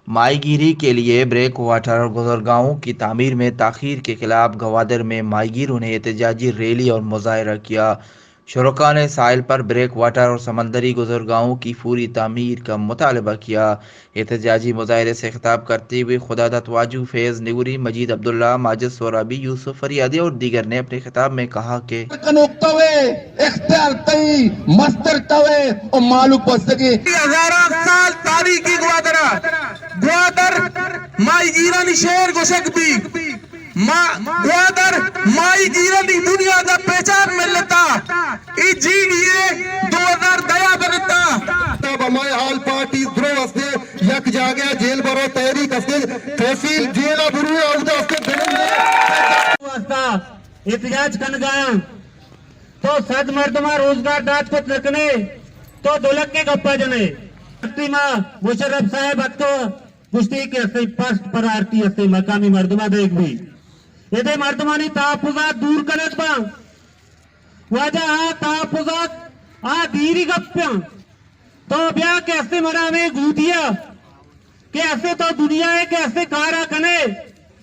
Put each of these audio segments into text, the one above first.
माहीगीरी के लिए break water गुज़रगाहों की तामीर में ताख़ीर के खिलाफ गवादर में माहीगीरों ने एहतजाजी रैली और मुजाहरा किया। शुरका ने साहिल पर ब्रेक वाटर और समंदरी गुज़रगाहों की फौरी तामीर का मुतालबा किया। एहतजाजी मुजाहरे से खिताब करते हुए खुदादत वाजू, फैज़ निगुरी, मजीद अब्दुल्ला, माजिद सोराबी, यूसुफ फरियादी और दीगर ने अपने खिताब में कहा कि ग्वादर माई गिरानी शहर गोशक भी ग्वादर माई गिरानी दुनिया का पहचान मिलता ई जीडीए 2000 दया बनता तब हमारे हाल पार्टी द्रोह असते यक जागे जेल बरो तहरीक असते तहसील जेल बुरू औदा असते वास्ता एहतजाज कन गया तो सद मर्दमा रोजगार दात को रखने तो दौलत के गप्पा जने मुशर्रफ साहब अतो कुश्ती के फर्स्ट प्रायोरिटी असते मकामी मर्दमा देख भी ये मर्दमानी तहफुजात दूर करत बा वजह तहफुजात दीरी गप्पा तो ब्याह कैसे मरा में गूदिया कैसे तो दुनिया है कैसे कारा कने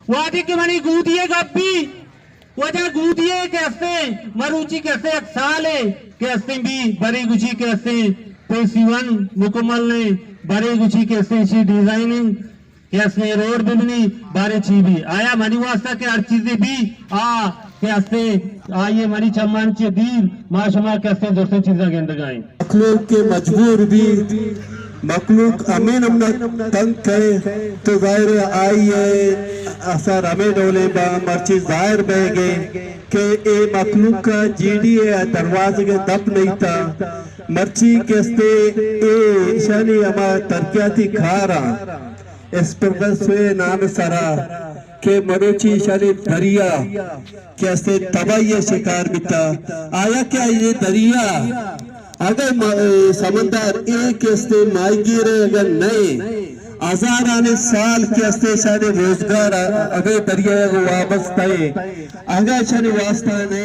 वादी के मनी गूदिए गप्पी वजह गूदिए कैसे मरूची कैसे एक साल है कैसे भी बड़ी गुची कैसे पेशीवन मुकम्मल ने बड़े गुची कैसे इसी डिजाइनिंग कैसे रोड बिबनी बारे चीबी आया मनी वास्ता के हर चीजें भी कैसे आइए मनी चम्मन चे दीर माशमा कैसे दोस्तों चीजें गेंद गाएं मखलूक के मजबूर भी मखलूक अमीन हमने तंग करे तो जाहिर आई है असर हमें डोले बा मर्ची जाहिर बह गए कि ए मखलूक का जीडीए दरवाजे के दब नहीं था मर्ची कैसे ए शनी हमारा तरक्याती खा रहा इस पर से नाम सरा के मरोची शनी दरिया कैसे तबाही शिकार बिता आया क्या ये दरिया अगर समंदर एक कैसे माहीगीर अगर नए हजार आने साल कैसे शायद रोजगार अगर दरिया वापस आए अगर शनि वास्ता ने